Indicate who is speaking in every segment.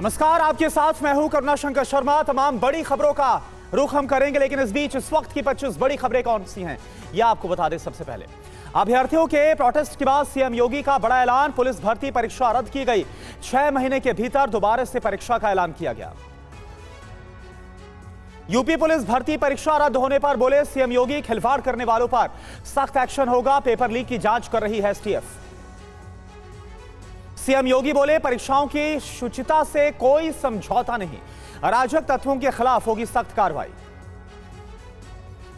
Speaker 1: नमस्कार, आपके साथ मैं हूं करुणा शंकर शर्मा। तमाम बड़ी खबरों का रुख हम करेंगे, लेकिन इस बीच इस वक्त की 25 बड़ी खबरें कौन सी हैं यह आपको बता दें। सबसे पहले अभ्यर्थियों के प्रोटेस्ट के बाद सीएम योगी का बड़ा ऐलान। पुलिस भर्ती परीक्षा रद्द की गई। 6 महीने के भीतर दोबारा से परीक्षा का ऐलान किया गया। यूपी पुलिस भर्ती परीक्षा रद्द होने पर बोले सीएम योगी, खिलवाड़ करने वालों पर सख्त एक्शन होगा। पेपर लीक की जांच कर रही है एसटीएफ। सीएम योगी बोले, परीक्षाओं की शुचिता से कोई समझौता नहीं, अराजक तत्वों के खिलाफ होगी सख्त कार्रवाई।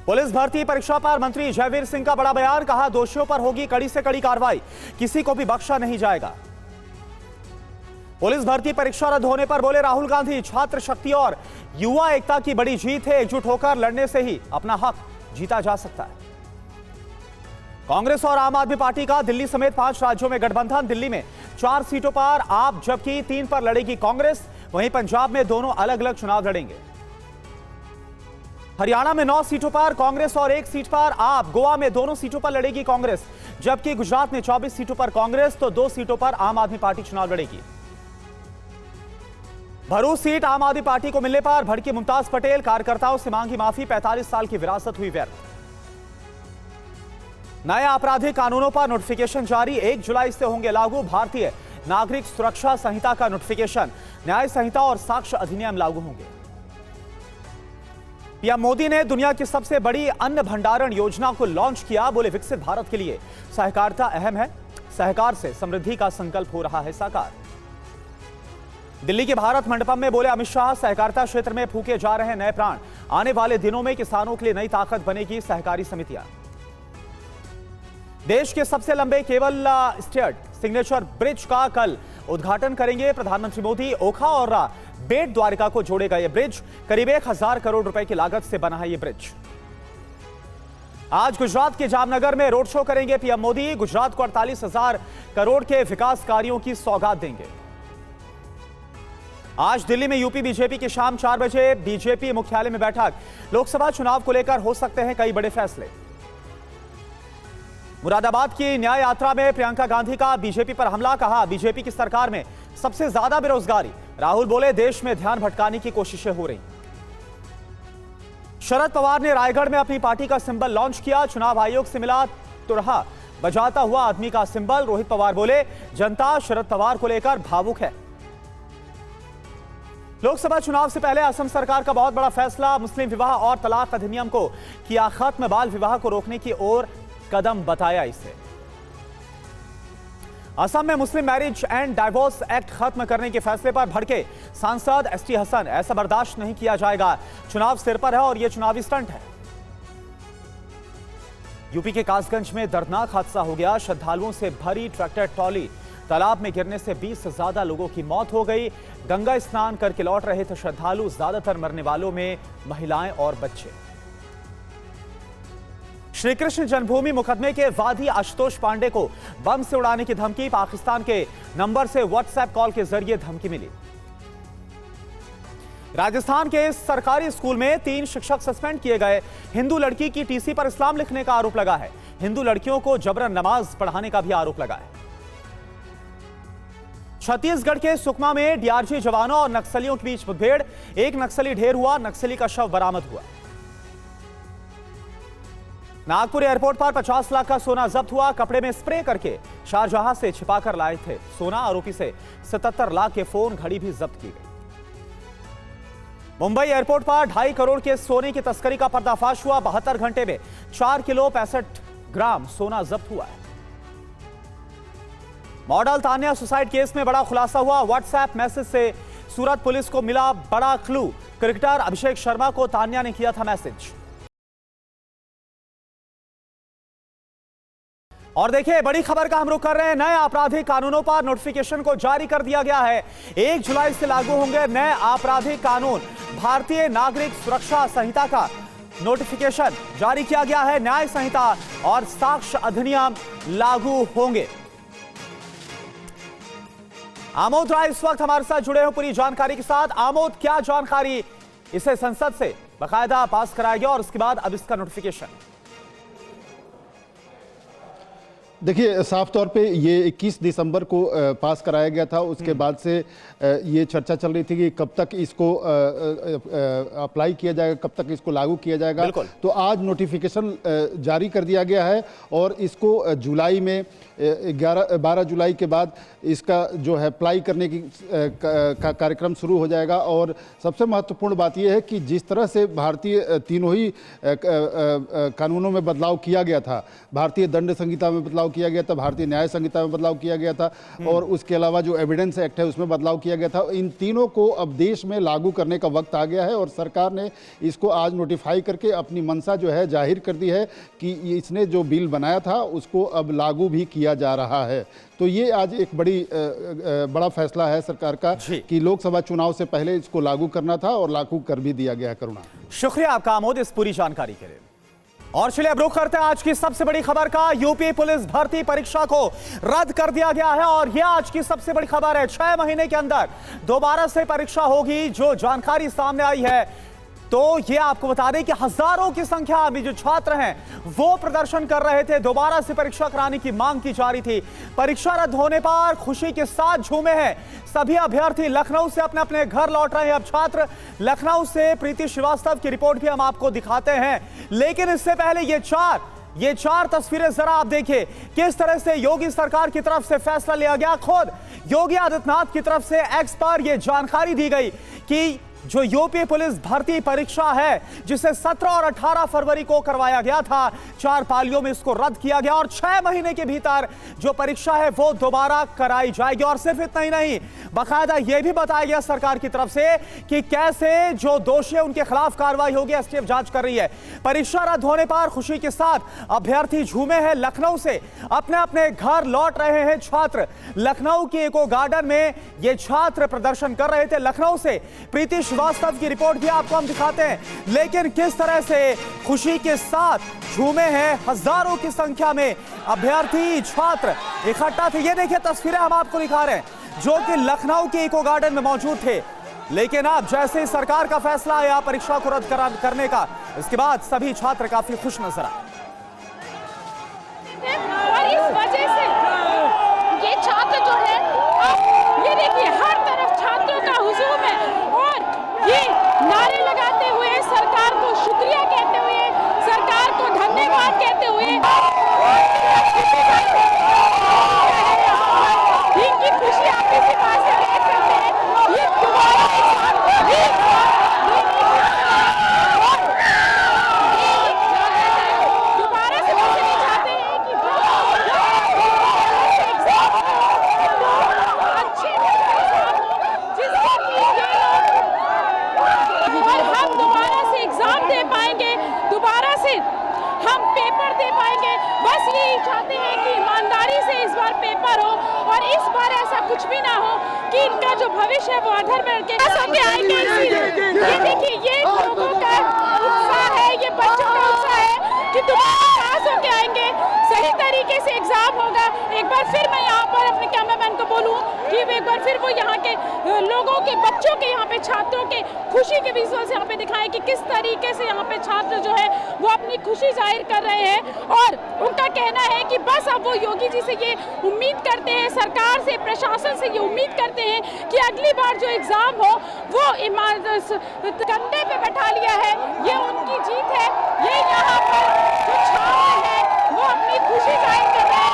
Speaker 1: पुलिस भर्ती परीक्षा पर मंत्री जयवीर सिंह का बड़ा बयान। कहा, दोषियों पर होगी कड़ी से कड़ी कार्रवाई, किसी को भी बख्शा नहीं जाएगा। पुलिस भर्ती परीक्षा रद्द होने पर बोले राहुल गांधी, छात्र शक्ति और युवा एकता की बड़ी जीत है। एकजुट होकर लड़ने से ही अपना हक जीता जा सकता है। कांग्रेस और आम आदमी पार्टी का दिल्ली समेत 5 राज्यों में गठबंधन। दिल्ली में 4 सीटों पर आप जबकि 3 पर लड़ेगी कांग्रेस। वहीं पंजाब में दोनों अलग अलग चुनाव लड़ेंगे। हरियाणा में 9 सीटों पर कांग्रेस और 1 सीट पर आप। गोवा में दोनों सीटों पर लड़ेगी कांग्रेस, जबकि गुजरात में 24 सीटों पर कांग्रेस तो 2 सीटों पर आम आदमी पार्टी चुनाव लड़ेगी। भरूच सीट आम आदमी पार्टी को मिलने पर भड़की मुमताज पटेल, कार्यकर्ताओं से मांगी माफी। 45 साल की विरासत हुई व्यर्थ। नए आपराधिक कानूनों पर नोटिफिकेशन जारी। 1 जुलाई से होंगे लागू। भारतीय नागरिक सुरक्षा संहिता का नोटिफिकेशन, न्याय संहिता और साक्ष्य अधिनियम लागू होंगे। पीएम मोदी ने दुनिया की सबसे बड़ी अन्न भंडारण योजना को लॉन्च किया। बोले, विकसित भारत के लिए सहकारिता अहम है, सहकार से समृद्धि का संकल्प हो रहा है साकार। दिल्ली के भारत मंडपम में बोले अमित शाह, सहकारिता क्षेत्र में फूके जा रहे हैं नए प्राण। आने वाले दिनों में किसानों के लिए नई ताकत बनेगी सहकारी समितियां। देश के सबसे लंबे केबल स्टेयर्ड सिग्नेचर ब्रिज का कल उद्घाटन करेंगे प्रधानमंत्री मोदी। ओखा और बेट द्वारका को जोड़ेगा यह ब्रिज। करीब 1000 करोड़ रुपए की लागत से बना है यह ब्रिज। आज गुजरात के जामनगर में रोड शो करेंगे पीएम मोदी। गुजरात को 48,000 करोड़ के विकास कार्यों की सौगात देंगे। आज दिल्ली में यूपी बीजेपी की शाम 4 बजे बीजेपी मुख्यालय में बैठक। लोकसभा चुनाव को लेकर हो सकते हैं कई बड़े फैसले। मुरादाबाद की न्याय यात्रा में प्रियंका गांधी का बीजेपी पर हमला। कहा, बीजेपी की सरकार में सबसे ज्यादा बेरोजगारी। राहुल बोले, देश में ध्यान भटकाने की कोशिशें हो रही। शरद पवार ने रायगढ़ में अपनी पार्टी का सिंबल लॉन्च किया। चुनाव आयोग से मिला तुरहा बजाता हुआ आदमी का सिंबल। रोहित पवार बोले, जनता शरद पवार को लेकर भावुक है। लोकसभा चुनाव से पहले असम सरकार का बहुत बड़ा फैसला। मुस्लिम विवाह और तलाक अधिनियम को किया खत्म। बाल विवाह को रोकने की ओर कदम बताया इसे। असम में मुस्लिम मैरिज एंड डाइवोर्स एक्ट खत्म करने के फैसले पर भड़के सांसद एसटी हसन। ऐसा बर्दाश्त नहीं किया जाएगा। चुनाव सिर पर है और यह चुनावी स्टंट है। यूपी के कासगंज में दर्दनाक हादसा हो गया। श्रद्धालुओं से भरी ट्रैक्टर ट्रॉली तालाब में गिरने से 20 से ज्यादा लोगों की मौत हो गई। गंगा स्नान करके लौट रहे थे श्रद्धालु। ज्यादातर मरने वालों में महिलाएं और बच्चे। श्री कृष्ण जन्मभूमि मुकदमे के वादी आशुतोष पांडे को बम से उड़ाने की धमकी। पाकिस्तान के नंबर से व्हाट्सएप कॉल के जरिए धमकी मिली। राजस्थान के सरकारी स्कूल में 3 शिक्षक सस्पेंड किए गए। हिंदू लड़की की टीसी पर इस्लाम लिखने का आरोप लगा है। हिंदू लड़कियों को जबरन नमाज पढ़ाने का भी आरोप लगा है। छत्तीसगढ़ के सुकमा में डीआरजी जवानों और नक्सलियों के बीच मुठभेड़। एक नक्सली ढेर हुआ, नक्सली का शव बरामद हुआ। नागपुर एयरपोर्ट पर 50 लाख का सोना जब्त हुआ। कपड़े में स्प्रे करके शारजाह से छिपाकर लाए थे सोना। आरोपी से 77 लाख के फोन, घड़ी भी जब्त की गई। मुंबई एयरपोर्ट पर 2.5 करोड़ के सोने की तस्करी का पर्दाफाश हुआ। 72 घंटे में 4 किलो 65 ग्राम सोना जब्त हुआ है। मॉडल तान्या सुसाइड केस में बड़ा खुलासा हुआ। व्हाट्सएप मैसेज से सूरत पुलिस को मिला बड़ा क्लू। क्रिकेटर अभिषेक शर्मा को तान्या ने किया था मैसेज। और देखिए, बड़ी खबर का हम रुख कर रहे हैं। नए आपराधिक कानूनों पर नोटिफिकेशन को जारी कर दिया गया है। 1 जुलाई से लागू होंगे नए आपराधिक कानून। भारतीय नागरिक सुरक्षा संहिता का नोटिफिकेशन जारी किया गया है। न्याय संहिता और साक्ष्य अधिनियम लागू होंगे। आमोद राय इस वक्त हमारे साथ जुड़े हैं पूरी जानकारी के साथ। आमोद, क्या जानकारी? इसे संसद से बाकायदा पास कराया गया और उसके बाद अब इसका नोटिफिकेशन।
Speaker 2: देखिए, साफ तौर पे ये 21 दिसंबर को पास कराया गया था। उसके बाद से ये चर्चा चल रही थी कि कब तक इसको अप्लाई किया जाएगा, कब तक इसको लागू किया जाएगा। तो आज नोटिफिकेशन जारी कर दिया गया है और इसको जुलाई में 12 जुलाई के बाद इसका जो है अप्लाई करने की कार्यक्रम शुरू हो जाएगा। और सबसे महत्वपूर्ण बात यह है कि जिस तरह से भारतीय तीनों ही कानूनों में बदलाव किया गया था, भारतीय दंड संहिता में बदलाव किया गया था, भारतीय न्याय संहिता में बदलाव किया गया था और उसके अलावा जो एविडेंस एक्ट है उसमें बदलाव किया गया था। इन तीनों को अब देश में लागू करने का वक्त आ गया है और सरकार ने इसको आज नोटिफाई करके अपनी मंशा जो है जाहिर कर दी है कि इसने जो बिल बनाया था उसको अब लागू भी किया जा रहा है। तो ये आज एक बड़ा फैसला है सरकार का कि लोकसभा चुनाव से पहले इसको लागू करना था और लागू कर भी दिया गया। करुणा,
Speaker 1: शुक्रिया आपका आमोद इस पूरी जानकारी के लिए। और चलिए अब रुख करते हैं आज की सबसे बड़ी खबर का। यूपी पुलिस भर्ती परीक्षा को रद्द कर दिया गया है और यह आज की सबसे बड़ी खबर है। 6 महीने के अंदर दोबारा से परीक्षा होगी। जो जानकारी सामने आई है तो ये आपको बता दें कि हजारों की संख्या में जो छात्र हैं वो प्रदर्शन कर रहे थे, दोबारा से परीक्षा कराने की मांग की जा रही थी। परीक्षा रद्द होने पर खुशी के साथ झूमे हैं सभी अभ्यर्थी। लखनऊ से अपने अपने घर लौट रहे हैं अब छात्र। लखनऊ से प्रीति श्रीवास्तव की रिपोर्ट भी हम आपको दिखाते हैं, लेकिन इससे पहले ये चार तस्वीरें जरा आप देखिए किस तरह से योगी सरकार की तरफ से फैसला लिया गया। खुद योगी आदित्यनाथ की तरफ से एक्स पर यह जानकारी दी गई कि जो यूपी पुलिस भर्ती परीक्षा है जिसे 17 और 18 फरवरी को करवाया गया था, 4 पालियों में इसको रद्द किया गया और 6 महीने के भीतर जो परीक्षा है वो दोबारा कराई जाएगी। और सिर्फ इतना ही नहीं, बाकायदा यह भी बताया गया सरकार की तरफ से कि कैसे जो दोषी है उनके खिलाफ कार्रवाई होगी। एसटीएफ जांच कर रही है। परीक्षा रद्द होने पर खुशी के साथ अभ्यर्थी झूमे हैं। लखनऊ से अपने अपने घर लौट रहे हैं छात्र। लखनऊ के एको गार्डन में ये छात्र प्रदर्शन कर रहे थे। लखनऊ से प्रीति श्रीवास्तव की रिपोर्ट भी आपको हम दिखाते हैं, लेकिन किस तरह से खुशी के साथ झूमे हैं। हजारों की संख्या में अभ्यर्थी छात्र इकट्ठा थे। ये देखिए तस्वीरें हम आपको दिखा रहे हैं जो कि लखनऊ के इको गार्डन में मौजूद थे। लेकिन अब जैसे ही सरकार का फैसला आया परीक्षा को रद्द करने का, इसके बाद सभी छात्र काफी खुश नजर आए।
Speaker 3: और इस वजह से ये छात्र जो है, ये देखिए हर तरफ छात्रों का हुजूम है और ये नारे लगाते हुए, सरकार को शुक्रिया कहते हुए, सरकार को धन्यवाद कहते हुए इनकी खुशी आप इसी बात से देख सकते हैं। ये दोबारा से पूछना चाहते हैं कि हम दोबारा से एग्जाम दे पाएंगे, दोबारा से हम पेपर दे पाएंगे। बस यही चाहते हैं कि ईमानदारी से इस बार पेपर हो और इस बार ऐसा कुछ भी ना हो कि इनका जो भविष्य है वो अधर में के आएंगे। ये देखिए ये लोगों का उत्साह है, ये बच्चों का उत्साह है कि दोबारा पास होके आएंगे, सही तरीके से एग्जाम होगा। एक बार फिर मैं यहाँ पर अपने कैमरामैन को बोलूँ कि एक बार फिर वो यहाँ के लोगों के, बच्चों के, यहाँ पे छात्रों के खुशी के विजुअल्स यहाँ पे दिखाएं कि किस तरीके से यहाँ पे छात्र जो है वो अपनी खुशी जाहिर कर रहे हैं। और उनका कहना है कि बस अब वो योगी जी से ये उम्मीद करते हैं, सरकार से, प्रशासन से ये उम्मीद करते हैं कि अगली बार जो एग्जाम हो वो कंधे पे बैठा लिया है। ये उनकी जीत है। ये यहाँ पर जो छात्र है वो अपनी खुशी जाहिर कर रहे हैं।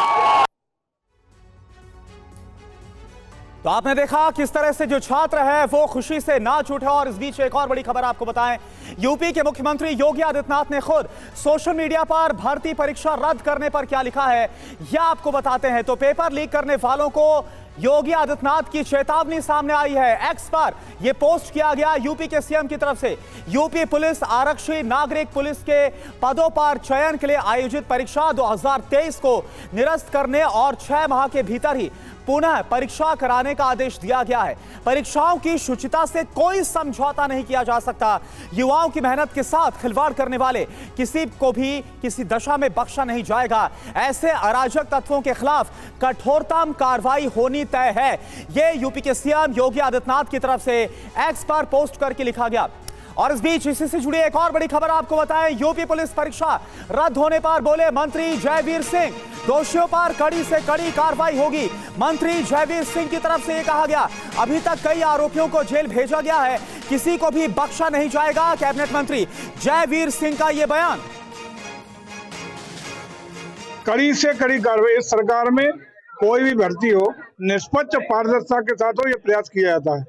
Speaker 1: तो आपने देखा किस तरह से जो छात्र है वो खुशी से नाच उठे। और इस बीच एक और बड़ी खबर आपको बताएं, यूपी के मुख्यमंत्री योगी आदित्यनाथ ने खुद सोशल मीडिया पर भर्ती परीक्षा रद्द करने पर क्या लिखा है यह आपको बताते हैं। तो पेपर लीक करने वालों को योगी आदित्यनाथ की चेतावनी सामने आई है। एक्स पर यह पोस्ट किया गया यूपी के सीएम की तरफ से। यूपी पुलिस आरक्षी नागरिक पुलिस के पदों पर चयन के लिए आयोजित परीक्षा 2023 को निरस्त करने और 6 माह के भीतर ही पुनः परीक्षा कराने का आदेश दिया गया है। परीक्षाओं की शुचिता से कोई समझौता नहीं किया जा सकता। युवाओं की मेहनत के साथ खिलवाड़ करने वाले किसी को भी किसी दशा में बख्शा नहीं जाएगा। ऐसे अराजक तत्वों के खिलाफ कठोरतम कार्रवाई होनी तय है। यह यूपी के सीएम योगी आदित्यनाथ की तरफ से एक्स पर पोस्ट करके लिखा गया। और इस बीच इसी से जुड़ी एक और बड़ी खबर आपको बताएं। यूपी पुलिस परीक्षा रद्द होने पर बोले मंत्री जयवीर सिंह, दोषियों पर कड़ी से कड़ी कार्रवाई होगी। मंत्री जयवीर सिंह की तरफ से यह कहा गया, अभी तक कई आरोपियों को जेल भेजा गया है, किसी को भी बख्शा नहीं जाएगा। कैबिनेट मंत्री जयवीर सिंह का यह बयान।
Speaker 4: कड़ी से कड़ी कार्रवाई इस सरकार में कोई भी भर्ती हो निष्पक्ष पारदर्शिता के साथ हो, यह प्रयास किया जाता है।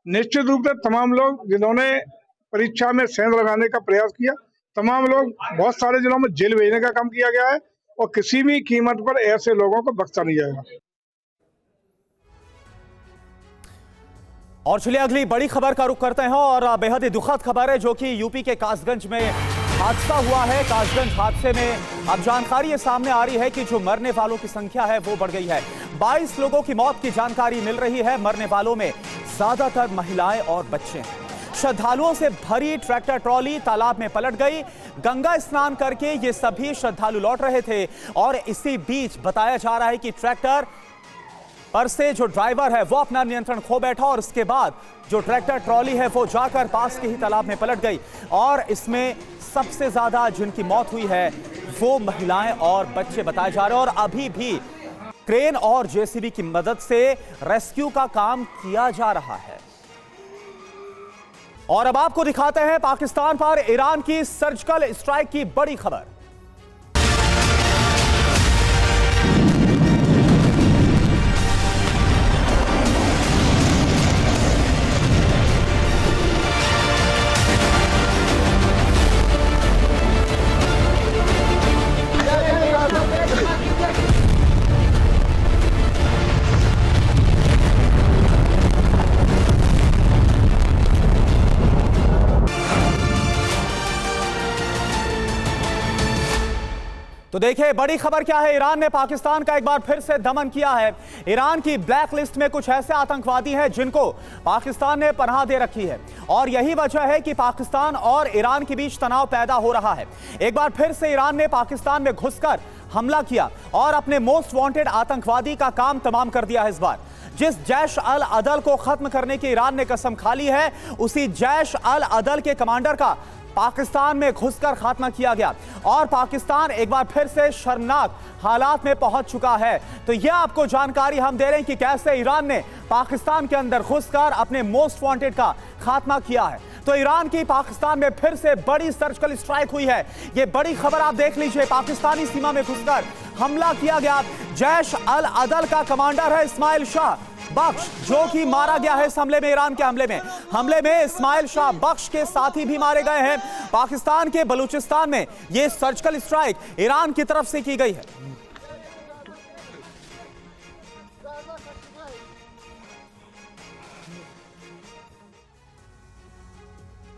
Speaker 4: निश्चित रूप से तमाम लोग जिन्होंने परीक्षा में सेंध लगाने का प्रयास किया, तमाम लोग बहुत सारे जिलों में जेल भेजने का काम किया गया है और किसी भी कीमत पर ऐसे लोगों को बख्शा नहीं जाएगा।
Speaker 1: और चलिए अगली बड़ी खबर का रुख करते हैं और बेहद ही दुखद खबर है जो कि यूपी के कासगंज में हादसा हुआ है। कासगंज हादसे में अब जानकारी ये सामने आ रही है कि जो मरने वालों की संख्या है वो बढ़ गई है। 22 लोगों की मौत की जानकारी मिल रही है। मरने वालों में ज्यादातर महिलाएं और बच्चे हैं। श्रद्धालुओं से भरी ट्रैक्टर ट्रॉली तालाब में पलट गई। गंगा स्नान करके ये सभी श्रद्धालु लौट रहे थे और इसी बीच बताया जा रहा है कि ट्रैक्टर पर से जो ड्राइवर है वो अपना नियंत्रण खो बैठा और इसके बाद जो ट्रैक्टर ट्रॉली है वो जाकर पास के ही तालाब में पलट गई। और इसमें सबसे ज्यादा जिनकी मौत हुई है वो महिलाएं और बच्चे बताए जा रहे हैं। और अभी भी क्रेन और जेसीबी की मदद से रेस्क्यू का काम किया जा रहा है। और अब आपको दिखाते हैं पाकिस्तान पर ईरान की सर्जिकल स्ट्राइक की बड़ी खबर। तो देखिए बड़ी खबर क्या है। ईरान ने पाकिस्तान का एक बार फिर से दमन किया है। ईरान की ब्लैक लिस्ट में कुछ ऐसे आतंकवादी हैं जिनको पाकिस्तान ने पनाह दे रखी है और यही वजह है कि पाकिस्तान और ईरान के बीच तनाव पैदा हो रहा है। एक बार फिर से ईरान ने पाकिस्तान में घुसकर हमला किया और अपने मोस्ट वांटेड आतंकवादी का काम तमाम कर दिया है। इस बार जिस जैश अल अदल को खत्म करने की ईरान ने कसम खा ली है, उसी जैश अल अदल के कमांडर का पाकिस्तान में घुसकर खात्मा किया गया और पाकिस्तान एक बार फिर से शर्मनाक हालात में पहुंच चुका है। तो यह आपको जानकारी हम दे रहे हैं कि कैसे ईरान ने पाकिस्तान के अंदर घुसकर अपने मोस्ट वांटेड का खात्मा किया है। तो ईरान की पाकिस्तान में फिर से बड़ी सर्जिकल स्ट्राइक हुई है। यह बड़ी खबर आप देख लीजिए। पाकिस्तानी सीमा में घुसकर हमला किया गया। जैश अल अदल का कमांडर है इस्माइल शाह बख्श, जो कि मारा गया है इस हमले में। ईरान के हमले में इस्माइल शाह बख्श के साथी भी मारे गए हैं। पाकिस्तान के बलूचिस्तान में यह सर्जिकल स्ट्राइक ईरान की तरफ से की गई है।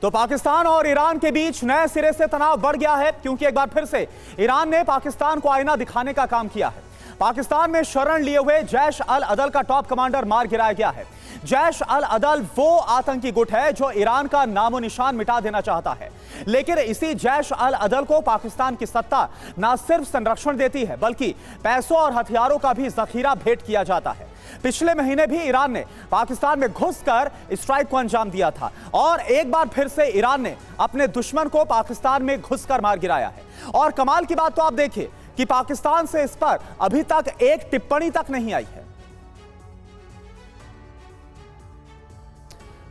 Speaker 1: तो पाकिस्तान और ईरान के बीच नए सिरे से तनाव बढ़ गया है क्योंकि एक बार फिर से ईरान ने पाकिस्तान को आईना दिखाने का काम किया है। पाकिस्तान में शरण लिए हुए जैश अल अदल का टॉप कमांडर मार गिराया गया है। जैश अल अदल वो आतंकी गुट है जो ईरान का नामो निशान मिटा देना चाहता है, लेकिन इसी जैश अल अदल को पाकिस्तान की सत्ता न सिर्फ संरक्षण देती है बल्कि पैसों और हथियारों का भी जखीरा भेंट किया जाता है। पिछले महीने भी ईरान ने पाकिस्तान में घुसकर स्ट्राइक को अंजाम दिया था और एक बार फिर से ईरान ने अपने दुश्मन को पाकिस्तान में घुसकर मार गिराया है। और कमाल की बात तो आप देखिए कि पाकिस्तान से इस पर अभी तक एक टिप्पणी तक नहीं आई है।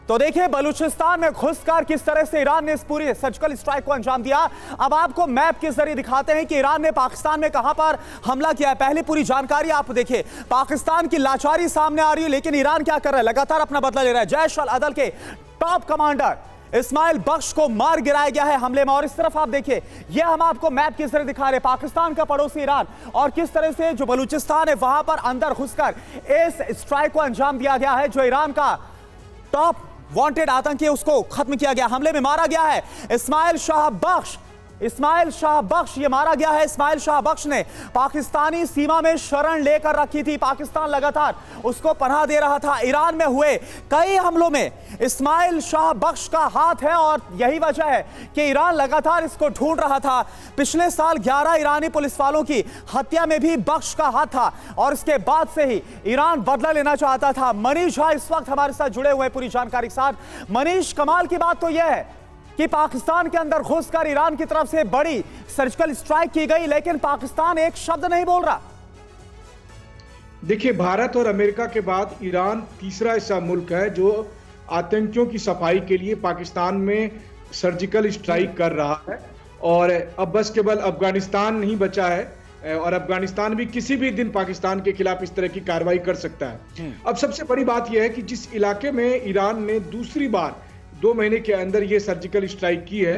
Speaker 1: तो देखिए बलूचिस्तान में घुसकर किस तरह से ईरान ने इस पूरी सर्जिकल स्ट्राइक को अंजाम दिया। अब आपको मैप के जरिए दिखाते हैं कि ईरान ने पाकिस्तान में कहां पर हमला किया है। पहले पूरी जानकारी आप देखिए। पाकिस्तान की लाचारी सामने आ रही है, लेकिन ईरान क्या कर रहा है, लगातार अपना बदला ले रहा है। जैश अल अदल के टॉप कमांडर इस्माइल बख्श को मार गिराया गया है हमले में। और इस तरफ आप देखिए, यह हम आपको मैप के जरिए दिखा रहे हैं पाकिस्तान का पड़ोसी ईरान और किस तरह से जो बलूचिस्तान है वहां पर अंदर घुसकर इस स्ट्राइक को अंजाम दिया गया है। जो ईरान का टॉप वांटेड आतंकी उसको खत्म किया गया, हमले में मारा गया है इस्माइल शाह बख्श। इस्माइल शाह बख्श ये मारा गया है। इस्माइल शाह बख्श ने पाकिस्तानी सीमा में शरण लेकर रखी थी। पाकिस्तान लगातार उसको पनाह दे रहा था। ईरान में हुए कई हमलों में इस्माइल शाह बख्श का हाथ है और यही वजह है कि ईरान लगातार इसको ढूंढ रहा था। पिछले साल 11 ईरानी पुलिस वालों की हत्या में भी बख्श का हाथ था और इसके बाद से ही ईरान बदला लेना चाहता था। मनीष झा इस वक्त हमारे साथ जुड़े हुए पूरी जानकारी के साथ। मनीष, कमाल की बात तो यह है कि पाकिस्तान के अंदर घुसकर ईरान की तरफ से बड़ी सर्जिकल स्ट्राइक की गई, लेकिन पाकिस्तान एक शब्द नहीं बोल रहा।
Speaker 5: देखिए, भारत और अमेरिका के बाद ईरान तीसरा ऐसा मुल्क है जो आतंकियों की सफाई के लिए पाकिस्तान में सर्जिकल स्ट्राइक कर रहा है। और अब बस केवल अफगानिस्तान नहीं बचा है और अफगानिस्तान भी किसी भी दिन पाकिस्तान के खिलाफ इस तरह की कार्रवाई कर सकता है। अब सबसे बड़ी बात यह है कि जिस इलाके में ईरान ने दूसरी बार 2 महीने के अंदर ये सर्जिकल स्ट्राइक की है,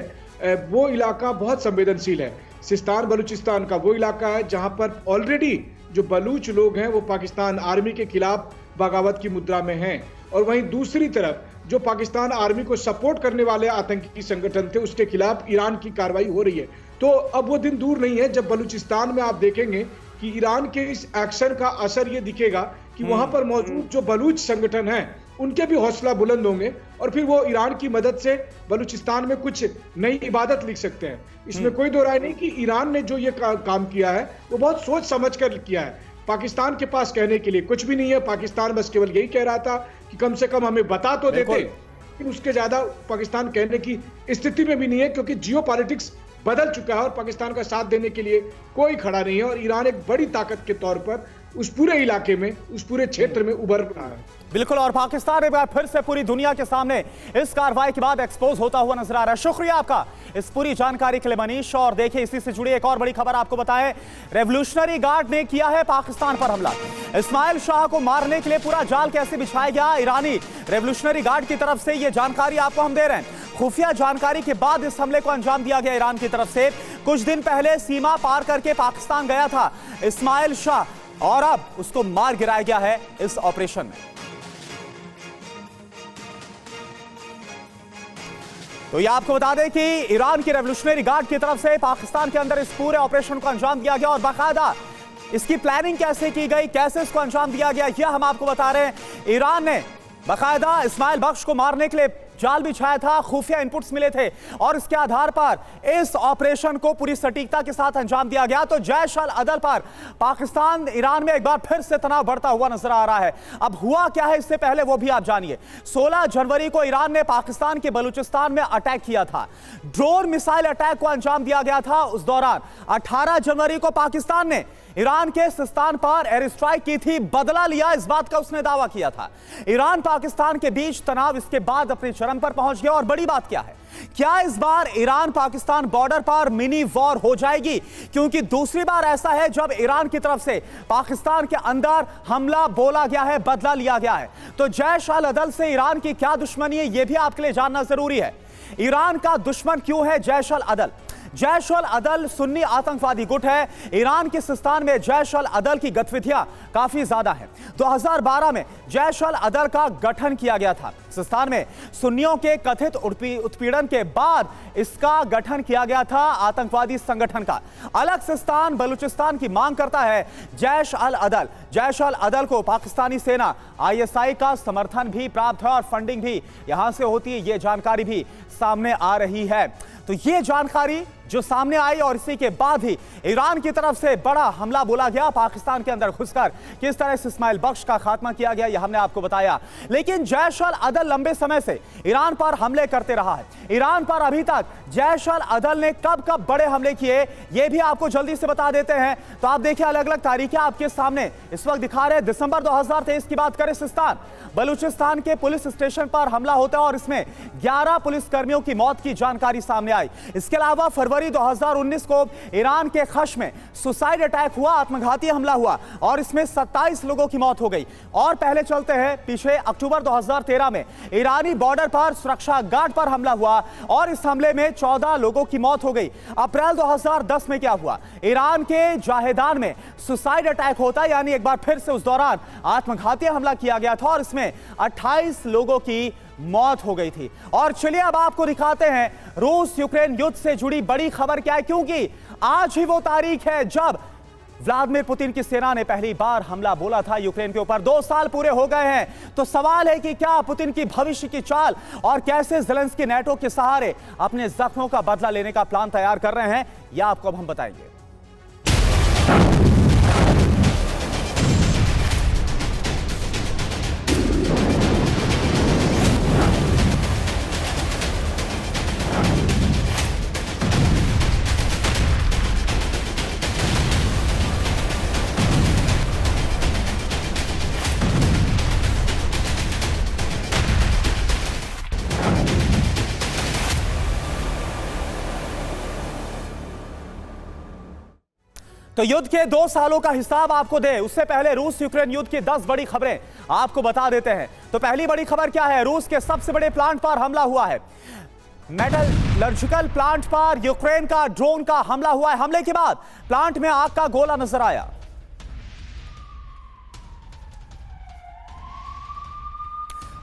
Speaker 5: वो इलाका बहुत संवेदनशील है। सिस्तान बलूचिस्तान का वो इलाका है जहां पर ऑलरेडी जो बलूच लोग हैं वो पाकिस्तान आर्मी के खिलाफ बगावत की मुद्रा में हैं, और वहीं दूसरी तरफ जो पाकिस्तान आर्मी को सपोर्ट करने वाले आतंकी संगठन थे उसके खिलाफ ईरान की कार्रवाई हो रही है। तो अब वो दिन दूर नहीं है जब बलूचिस्तान में आप देखेंगे कि ईरान के इस एक्शन का असर ये दिखेगा कि वहां पर मौजूद जो बलूच संगठन है उनके भी हौसला बुलंद होंगे, और फिर वो ईरान की मदद से बलूचिस्तान में कुछ नई इबादत लिख सकते हैं। इसमें कोई दो राय नहीं कि ईरान ने जो ये काम किया है वो बहुत सोच समझ कर किया है। पाकिस्तान के पास कहने के लिए कुछ भी नहीं है। पाकिस्तान बस केवल यही कह रहा था कि कम से कम हमें बता तो देते, लेकिन उसके ज्यादा पाकिस्तान कहने की स्थिति में भी नहीं है, क्योंकि जियो पॉलिटिक्स बदल चुका है और पाकिस्तान का साथ देने के लिए कोई खड़ा नहीं है। और ईरान एक बड़ी ताकत के तौर पर उस पूरे इलाके में, उस पूरे क्षेत्र में उभर रहा है।
Speaker 1: बिल्कुल, और पाकिस्तान एक बार फिर से पूरी दुनिया के सामने इस कार्रवाई के बाद एक्सपोज होता हुआ नजर आ रहा है। शुक्रिया आपका इस पूरी जानकारी के लिए मनीष। और देखिए, इसी से जुड़ी एक और बड़ी खबर आपको बताएं, रेवोल्यूशनरी गार्ड ने किया है पाकिस्तान पर हमला। इस्माइल शाह को मारने के लिए पूरा जाल कैसे बिछाया गया ईरानी रेवोल्यूशनरी गार्ड की तरफ से, यह जानकारी आपको हम दे रहे हैं। खुफिया जानकारी के बाद इस हमले को अंजाम दिया गया ईरान की तरफ से। कुछ दिन पहले सीमा पार करके पाकिस्तान गया था इस्माइल शाह, और अब उसको मार गिराया गया है इस ऑपरेशन में। तो ये आपको बता दें कि ईरान की रेवोल्यूशनरी गार्ड की तरफ से पाकिस्तान के अंदर इस पूरे ऑपरेशन को अंजाम दिया गया, और बाकायदा इसकी प्लानिंग कैसे की गई, कैसे इसको अंजाम दिया गया, यह हम आपको बता रहे हैं। ईरान ने बाकायदा इस्माइल बख्श को मारने के लिए जाल बिछाया था, खुफिया इनपुट्स मिले थे, और इसके आधार पर इस ऑपरेशन को पूरी सटीकता के साथ अंजाम दिया गया। तो जैश अल अदल पर पाकिस्तान ईरान में एक बार फिर से तनाव बढ़ता हुआ नजर आ रहा है। अब हुआ क्या है इससे पहले वो भी आप जानिए। 16 जनवरी को ईरान ने पाकिस्तान के बलूचिस्तान में अटैक किया था, ड्रोन मिसाइल अटैक को अंजाम दिया गया था। उस दौरान 18 जनवरी को पाकिस्तान ने ईरान के सिस्तान पर एयर स्ट्राइक की थी, बदला लिया, इस बात का उसने दावा किया था। ईरान पाकिस्तान के बीच तनाव इसके बाद अपने चरम पर पहुंच गया। और बड़ी बात क्या है, क्या इस बार ईरान पाकिस्तान बॉर्डर पर मिनी वॉर हो जाएगी? क्योंकि दूसरी बार ऐसा है जब ईरान की तरफ से पाकिस्तान के अंदर हमला बोला गया है, बदला लिया गया है। तो जैश अल अदल से ईरान की क्या दुश्मनी है, यह भी आपके लिए जानना जरूरी है। ईरान का दुश्मन क्यों है जैश अल अदल? जैश अल अदल सुन्नी आतंकवादी गुट है। ईरान के सिस्तान में जैश अल अदल की गतिविधियां काफी ज्यादा हैं। 2012 में जैश अल अदल का गठन किया गया था। सिस्तान में सुन्नियों के कथित उत्पीड़न के बाद इसका गठन किया गया था आतंकवादी संगठन का। अलग सिस्तान बलूचिस्तान की मांग करता है जैश अल अदल। जैश अल अदल को पाकिस्तानी सेना ISI का समर्थन भी प्राप्त है और फंडिंग भी यहां से होती है, यह जानकारी भी सामने आ रही है। तो ये जानकारी जो सामने आई, और इसी के बाद ही ईरान की तरफ से बड़ा हमला बोला गया पाकिस्तान के अंदर घुसकर। किस तरह से इस्माइल बख्श का खात्मा किया गया यह हमने आपको बताया। लेकिन जैश अल अदल लंबे समय से ईरान पर हमले करते रहा है। ईरान पर अभी तक जैश अल अदल ने कब कब बड़े हमले किए ये भी आपको जल्दी से बता देते हैं। तो आप देखिए, अलग अलग तारीखें आपके सामने इस वक्त दिखा रहे हैं। दिसंबर 2023 की बात करें, सिस्तान बलूचिस्तान के पुलिस स्टेशन पर हमला होता है और इसमें 11 पुलिसकर्मियों की मौत की जानकारी सामने आई। इसके अलावा फरवरी 2019 को ईरान के खश में सुसाइड अटैक हुआ, आत्मघाती हमला हुआ, और इसमें 27 लोगों की मौत हो गई। और पहले चलते हैं पीछे, अक्टूबर 2013 में ईरानी बॉर्डर पर सुरक्षा गार्ड पर हमला हुआ और इस हमले में 14 लोगों की मौत हो गई। अप्रैल 2010 में क्या हुआ, ईरान के जाहेदान में सुसाइड अटैक होता है, यानी एक बार फिर से उस दौरान आत्मघाती हमला किया गया था और इसमें 28 लोगों की मौत हो गई थी। और चलिए अब आपको दिखाते हैं रूस यूक्रेन युद्ध से जुड़ी बड़ी खबर क्या है, क्योंकि आज ही वो तारीख है जब व्लादिमीर पुतिन की सेना ने पहली बार हमला बोला था यूक्रेन के ऊपर। 2 साल पूरे हो गए हैं। तो सवाल है कि क्या पुतिन की भविष्य की चाल और कैसे ज़ेलेंस्की नेटो के सहारे अपने जख्मों का बदला लेने का प्लान तैयार कर रहे हैं, यह आपको अब हम बताएंगे। तो युद्ध के 2 सालों का हिसाब आपको दे उससे पहले रूस यूक्रेन युद्ध की 10 बड़ी खबरें आपको बता देते हैं। तो पहली बड़ी खबर क्या है? रूस के सबसे बड़े प्लांट पर हमला हुआ है। मेटलर्जिकल प्लांट पर यूक्रेन का ड्रोन का हमला हुआ है। हमले के बाद प्लांट में आग का गोला नजर आया।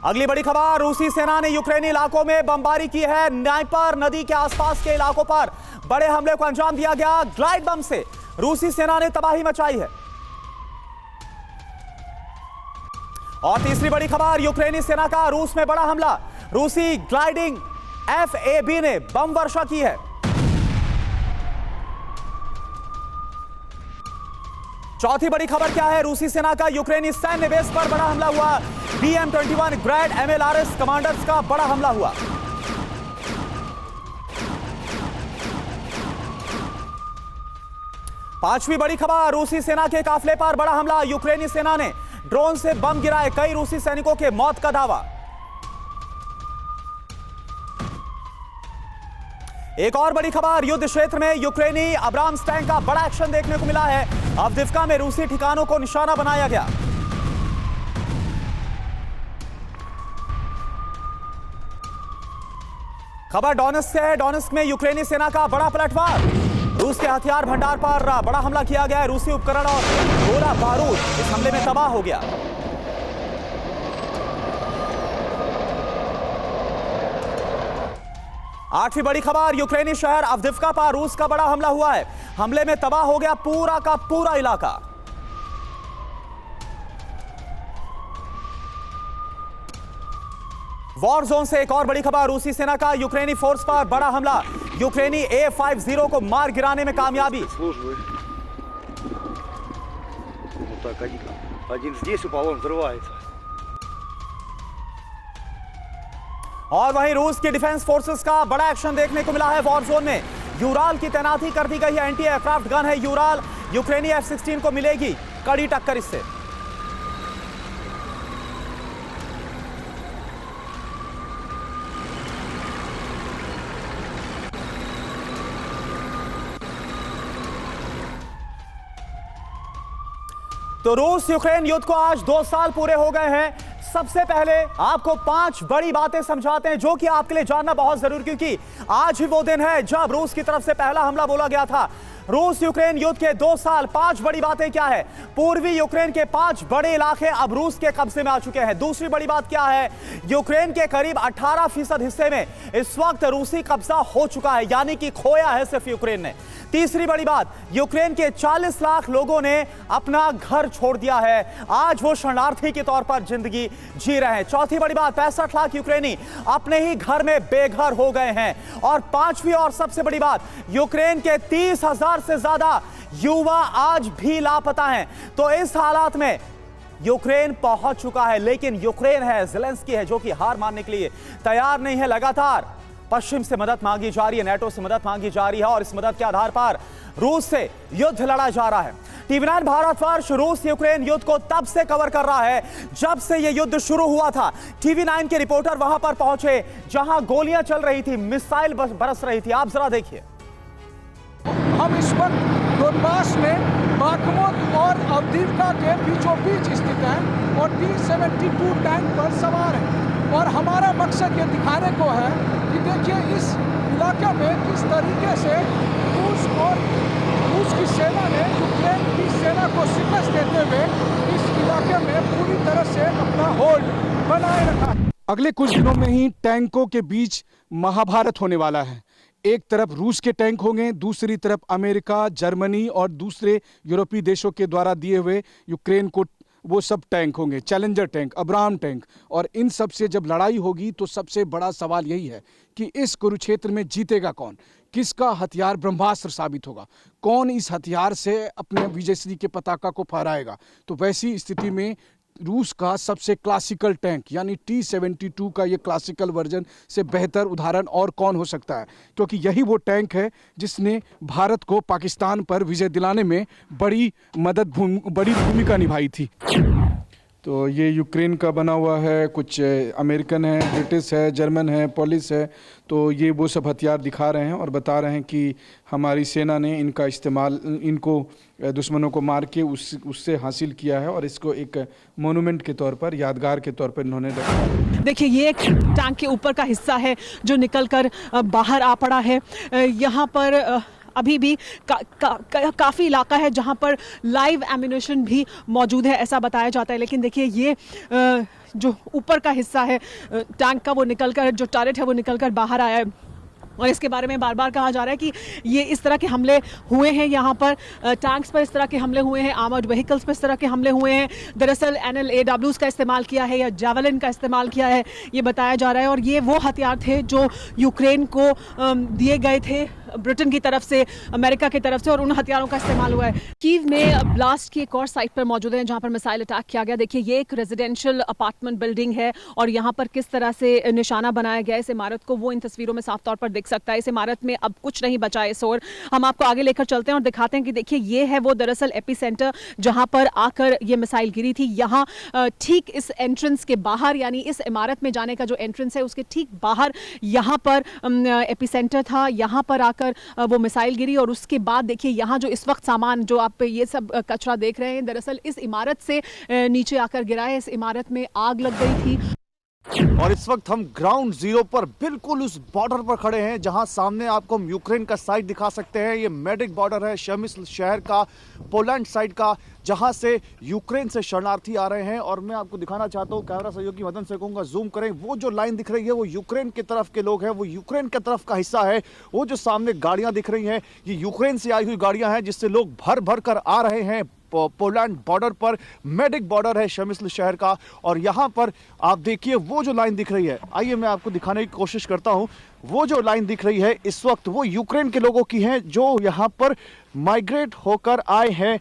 Speaker 1: अगली बड़ी खबर, रूसी सेना ने यूक्रेनी इलाकों में बमबारी की है। नाइपर नदी के आसपास के इलाकों पर बड़े हमले को अंजाम दिया गया। ग्लाइड बम से रूसी सेना ने तबाही मचाई है। और तीसरी बड़ी खबर, यूक्रेनी सेना का रूस में बड़ा हमला। रूसी ग्लाइडिंग FAB ने बम वर्षा की है। चौथी बड़ी खबर क्या है? रूसी सेना का यूक्रेनी सैन्य बेस पर बड़ा हमला हुआ। BM-21 ग्रैड MLRS कमांडर्स का बड़ा हमला हुआ। पांचवी बड़ी खबर, रूसी सेना के काफिले पर बड़ा हमला। यूक्रेनी सेना ने ड्रोन से बम गिराए। कई रूसी सैनिकों के मौत का दावा। एक और बड़ी खबर, युद्ध क्षेत्र में यूक्रेनी अब्राम्स टैंक का बड़ा एक्शन देखने को मिला है। अवदिव्का में रूसी ठिकानों को निशाना बनाया गया। खबर डोनेत्स्क से है। डोनेत्स्क में यूक्रेनी सेना का बड़ा पलटवार। रूस के हथियार भंडार पर बड़ा हमला किया गया है। रूसी उपकरण और गोला बारूद इस हमले में तबाह हो गया। आठवीं बड़ी खबर, यूक्रेनी शहर अवदिव्का पर रूस का बड़ा हमला हुआ है। हमले में तबाह हो गया पूरा का पूरा इलाका। वॉर जोन से एक और बड़ी खबर, रूसी सेना का यूक्रेनी फोर्स पर बड़ा हमला। यूक्रेनी A-50 को मार गिराने में कामयाबी। और वहीं रूस की डिफेंस फोर्सेस का बड़ा एक्शन देखने को मिला है। वॉर जोन में यूराल की तैनाती कर दी गई है। एंटी एयरक्राफ्ट गन है यूराल। यूक्रेनी F-16 को मिलेगी कड़ी टक्कर इससे। तो रूस यूक्रेन युद्ध को आज 2 साल पूरे हो गए हैं। सबसे पहले आपको 5 बड़ी बातें समझाते हैं जो कि आपके लिए जानना बहुत जरूरी, क्योंकि आज ही वो दिन है जब रूस की तरफ से पहला हमला बोला गया था। रूस यूक्रेन युद्ध के 2 साल, 5 बड़ी बातें क्या है? पूर्वी यूक्रेन के 5 बड़े इलाके अब रूस के कब्जे में आ चुके हैं। दूसरी बड़ी बात क्या है? यूक्रेन के करीब 18% हिस्से में इस वक्त रूसी कब्जा हो चुका है, यानी कि खोया है सिर्फ यूक्रेन ने। तीसरी बड़ी बात, यूक्रेन के 40 लाख लोगों ने अपना घर छोड़ दिया है। आज वो शरणार्थी के तौर पर जिंदगी जी रहे हैं। चौथी बड़ी बात, 65 लाख यूक्रेनी अपने ही घर में बेघर हो गए हैं। और पांचवी और सबसे बड़ी बात, यूक्रेन के 30,000 से ज्यादा युवा आज भी लापता हैं। तो इस हालात में यूक्रेन पहुंच चुका है, लेकिन यूक्रेन है, ज़ेलेंस्की है, जो कि हार मानने के लिए तैयार नहीं है। लगातार पश्चिम से मदद मांगी जा रही है, नेटो से मदद मांगी जा रही है और इस मदद के आधार पर रूस से युद्ध लड़ा जा रहा है। TV9 भारतवर्ष रूस यूक्रेन युद्ध को तब से कवर कर रहा है जब से यह युद्ध शुरू हुआ था। TV9 के रिपोर्टर वहां पर पहुंचे जहां गोलियां चल रही थी, मिसाइल बरस रही थी। आप जरा देखिए।
Speaker 6: हम इस वक्त डोनबास में बाखमुत और अवदिव्का के बीचों बीच स्थित हैं और T-72 टैंक पर सवार हैं और हमारा मकसद ये दिखाने को है कि देखिए इस इलाके में किस तरीके से रूस की सेना ने यूक्रेन की सेना को शिकस्त देते हुए इस इलाके में पूरी तरह से अपना होल्ड बनाए रखा। अगले कुछ दिनों में ही टैंकों के बीच महाभारत होने वाला है। एक तरफ रूस के टैंक होंगे, दूसरी तरफ अमेरिका, जर्मनी और दूसरे यूरोपीय देशों के द्वारा दिए हुए यूक्रेन को वो सब टैंक होंगे, चैलेंजर टैंक, अब्राम टैंक। और इन सब से जब लड़ाई होगी तो सबसे बड़ा सवाल यही है कि इस कुरुक्षेत्र में जीतेगा कौन, किसका हथियार ब्रह्मास्त्र साबित होगा, कौन इस हथियार से अपने विजयश्री के पताका को फहराएगा। तो वैसी स्थिति में रूस का सबसे क्लासिकल टैंक यानी T-72 का ये क्लासिकल वर्जन से बेहतर उदाहरण और कौन हो सकता है, क्योंकि यही वो टैंक है जिसने भारत को पाकिस्तान पर विजय दिलाने में बड़ी भूमिका निभाई थी। तो ये यूक्रेन का बना हुआ है, कुछ अमेरिकन है, ब्रिटिश है, जर्मन है, पोलिश है। तो ये वो सब हथियार दिखा रहे हैं और बता रहे हैं कि हमारी सेना ने इनका इस्तेमाल, इनको दुश्मनों को मार के उससे हासिल किया है और इसको एक मोनूमेंट के तौर पर, यादगार के तौर पर इन्होंने रखा।
Speaker 7: देखिए, ये एक टैंक के ऊपर का हिस्सा है जो निकलकर बाहर आ पड़ा है। यहाँ पर अभी भी काफ़ी इलाका है जहाँ पर लाइव एम्यूनेशन भी मौजूद है, ऐसा बताया जाता है। लेकिन देखिए, ये जो ऊपर का हिस्सा है टैंक का, वो निकलकर, जो टर्रेट है वो निकलकर बाहर आया है। और इसके बारे में बार बार कहा जा रहा है कि ये इस तरह के हमले हुए हैं, यहाँ पर टैंक्स पर इस तरह के हमले हुए हैं, आर्मर्ड व्हीकल्स पर इस तरह के हमले हुए हैं। दरअसल NLAWs का इस्तेमाल किया है या जावलिन का इस्तेमाल किया है, ये बताया जा रहा है। और ये वो हथियार थे जो यूक्रेन को दिए गए थे ब्रिटेन की तरफ से, अमेरिका की तरफ से, और उन हथियारों का इस्तेमाल हुआ है। कीव में ब्लास्ट की एक और साइट पर मौजूद है जहाँ पर मिसाइल अटैक किया गया। देखिए, ये एक रेजिडेंशियल अपार्टमेंट बिल्डिंग है और यहाँ पर किस तरह से निशाना बनाया गया इस इमारत को, वो इन तस्वीरों में साफ तौर पर दिख सकता है। इस इमारत में अब कुछ नहीं बचा है इस ओर। हम आपको आगे लेकर चलते हैं और दिखाते हैं कि देखिए, ये है वो दरअसल एपिसेंटर जहाँ पर आकर ये मिसाइल गिरी थी। यहाँ ठीक इस एंट्रेंस के बाहर, यानी इस इमारत में जाने का जो एंट्रेंस है उसके ठीक बाहर यहाँ पर एपिसेंटर था। यहाँ पर आकर वो मिसाइल गिरी और उसके बाद देखिए, यहाँ जो इस वक्त सामान, जो आप ये सब कचरा देख रहे हैं, दरअसल इस इमारत से नीचे आकर गिरा है। इस इमारत में आग लग गई थी।
Speaker 1: और इस वक्त हम ग्राउंड जीरो पर बिल्कुल उस बॉर्डर पर खड़े हैं जहां सामने आपको हम यूक्रेन का साइड दिखा सकते हैं। ये मेडिक बॉर्डर है शमिस्ल शहर का, पोलैंड साइड का, जहां से यूक्रेन से शरणार्थी आ रहे हैं। और मैं आपको दिखाना चाहता हूं, कैमरा सहयोगी मदन से कहूंगा जूम करें, वो जो लाइन दिख रही है वो यूक्रेन की तरफ के लोग हैं, वो यूक्रेन की तरफ का हिस्सा है। वो जो सामने गाड़ियां दिख रही हैं, ये यूक्रेन से आई हुई गाड़ियां हैं जिससे लोग भर भर कर आ रहे हैं पोलैंड बॉर्डर पर। मेडिक बॉर्डर है शमिस्ल शहर का और यहां पर आप देखिए वो जो लाइन दिख रही है, आइए मैं आपको दिखाने की कोशिश करता हूं। वो जो लाइन दिख रही है इस वक्त वो यूक्रेन के लोगों की है जो यहां पर माइग्रेट होकर आए हैं।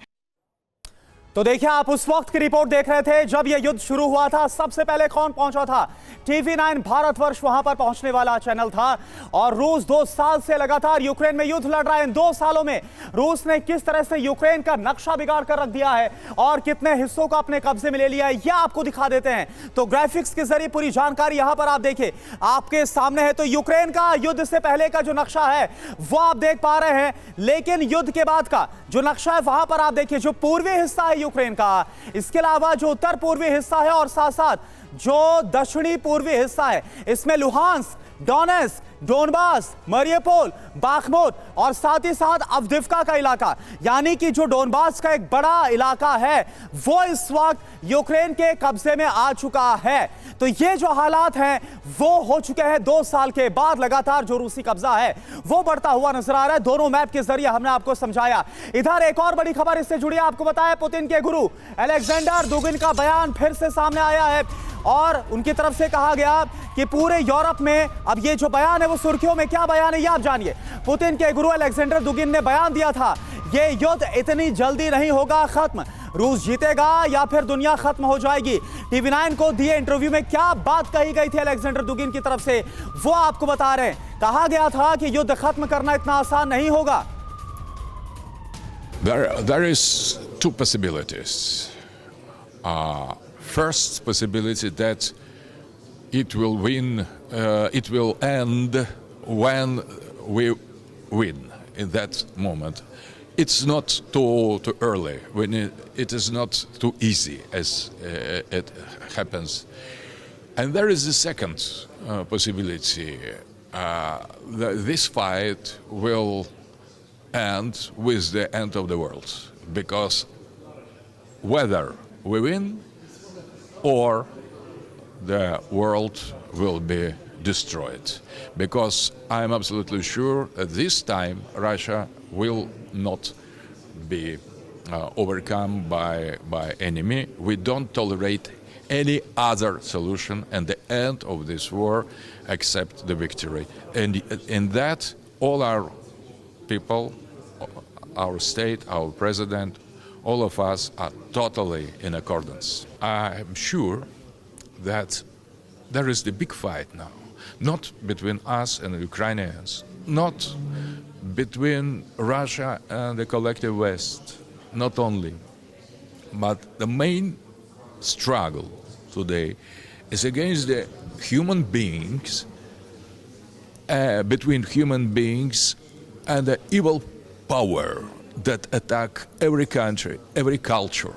Speaker 1: तो देखिए, आप उस वक्त की रिपोर्ट देख रहे थे जब यह युद्ध शुरू हुआ था। सबसे पहले कौन पहुंचा था? TV9 भारतवर्ष वहां पर पहुंचने वाला चैनल था। और रूस 2 साल से लगातार यूक्रेन में युद्ध लड़ रहा है। इन 2 सालों में रूस ने किस तरह से यूक्रेन का नक्शा बिगाड़ कर रख दिया है और कितने हिस्सों को अपने कब्जे में ले लिया है, यह आपको दिखा देते हैं। तो ग्राफिक्स के जरिए पूरी जानकारी यहां पर आप देखिए, आपके सामने है। तो यूक्रेन का युद्ध से पहले का जो नक्शा है वो आप देख पा रहे हैं, लेकिन युद्ध के बाद का जो नक्शा है वहां पर आप देखिए, जो पूर्वी हिस्सा है यूक्रेन का, इसके अलावा जो उत्तर पूर्वी हिस्सा है और साथ साथ जो दक्षिणी पूर्वी हिस्सा है, इसमें Luhansk, Donetsk, Donbas, Mariupol, Bakhmut और साथ ही साथ अवदिव्का का इलाका, यानी कि जो डोनबास का एक बड़ा इलाका है वो इस वक्त यूक्रेन के कब्जे में आ चुका है। तो ये जो हालात हैं वो हो चुके हैं 2 साल के बाद। लगातार जो रूसी कब्जा है वो बढ़ता हुआ नजर आ रहा है। दोनों मैप के जरिए हमने आपको समझाया। इधर एक और बड़ी खबर इससे जुड़ी आपको बताया, पुतिन के गुरु अलेक्जेंडर दुगिन का बयान फिर से सामने आया है और उनकी तरफ से कहा गया कि पूरे यूरोप में अब ये जो बयान है वो सुर्खियों में। क्या बयान है ये आप जानिए। पुतिन के गुरु अलेक्जेंडर दुगिन ने बयान दिया था, ये युद्ध इतनी जल्दी नहीं होगा खत्म, रूस जीतेगा या फिर दुनिया खत्म हो जाएगी। TV9 को दिए इंटरव्यू में क्या बात कही गई थी अलेक्जेंडर दुगिन की तरफ से, वो आपको बता रहे हैं। कहा गया था कि युद्ध खत्म करना इतना आसान नहीं होगा।
Speaker 8: There is 2 possibilities. First possibility that it will end when we win. In that moment, it's not too early. When it is not too easy as it happens. And there is the second possibility. This fight will end with the end of the world, because whether we win or the world will be destroyed, because I'm absolutely sure that this time Russia will not be overcome by enemy. We don't tolerate any other solution and the end of this war except the victory. And in that, all our people, our state, our president, all of us are totally in accordance. I'm sure that there is the big fight now, not between us and the Ukrainians, not between Russia and the collective West, not only, but the main struggle today is against the human beings, between human beings and the evil power that attack every country, every culture,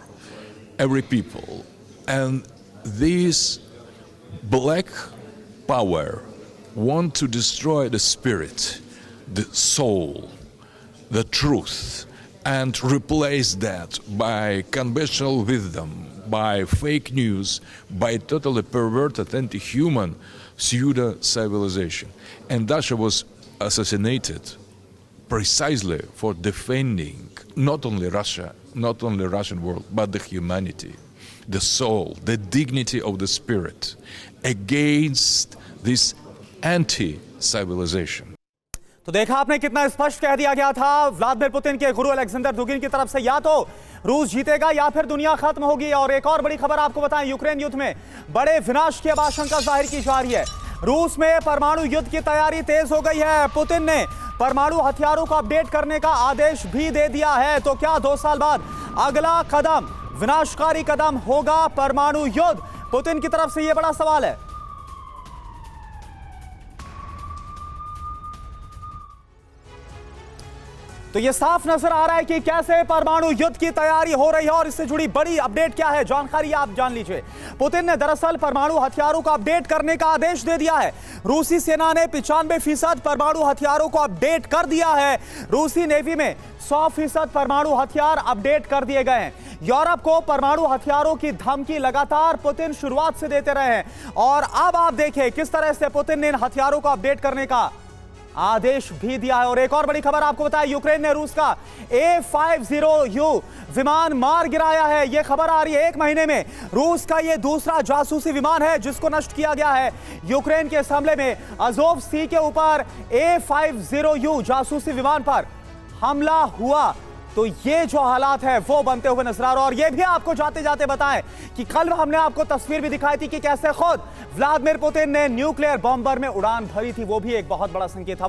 Speaker 8: every people. And this black power want to destroy the spirit, the soul, the truth, and replace that by conventional wisdom, by fake news, by totally perverted anti-human pseudo-civilization. And Dasha was assassinated precisely for defending not only Russia, not only Russian world, but the humanity, the soul, the dignity of the spirit against this anti-civilization.
Speaker 1: तो देखा आपने कितना स्पष्ट कह दिया गया था Vladimir Putin के गुरु अलेक्जेंडर दुगिन की तरफ से, या तो रूस जीतेगा या फिर दुनिया खत्म होगी। और एक और बड़ी खबर आपको बताएं, यूक्रेन युद्ध में बड़े विनाश की आशंका जाहिर की जा रही है। रूस में परमाणु युद्ध की तैयारी तेज हो गई है। पुतिन ने परमाणु हथियारों को अपडेट करने का आदेश भी दे दिया है। तो क्या 2 साल बाद अगला कदम विनाशकारी कदम होगा परमाणु युद्ध? पुतिन की तरफ से यह बड़ा सवाल है। तो यह साफ नजर आ रहा है कि कैसे परमाणु युद्ध की तैयारी हो रही है और इससे जुड़ी बड़ी अपडेट क्या है, जानकारी आप जान लीजिए। पुतिन ने दरअसल परमाणु हथियारों को अपडेट करने का आदेश दे दिया है। रूसी सेना ने 95% परमाणु हथियारों को अपडेट कर दिया है। रूसी नेवी में 100% परमाणु हथियार अपडेट कर दिए गए हैं। यूरोप को परमाणु हथियारों की धमकी लगातार पुतिन शुरुआत से देते रहे हैं और अब आप देखें किस तरह से पुतिन ने इन हथियारों को अपडेट करने का आदेश भी दिया है। और एक और बड़ी खबर आपको बताएं, यूक्रेन ने रूस का A-50U विमान मार गिराया है। यह खबर आ रही है 1 महीने में रूस का यह दूसरा जासूसी विमान है जिसको नष्ट किया गया है। यूक्रेन के इस हमले में अज़ोव सी के ऊपर A-50U जासूसी विमान पर हमला हुआ। तो ये जो हालात है वो बनते हुए नजर आ रहा है। और ये भी आपको जाते जाते बताएं कि कल हमने आपको तस्वीर भी दिखाई थी कि कैसे खुद व्लादिमीर पुतिन ने न्यूक्लियर बॉम्बर में उड़ान भरी थी। वो भी एक बहुत बड़ा संकेत था।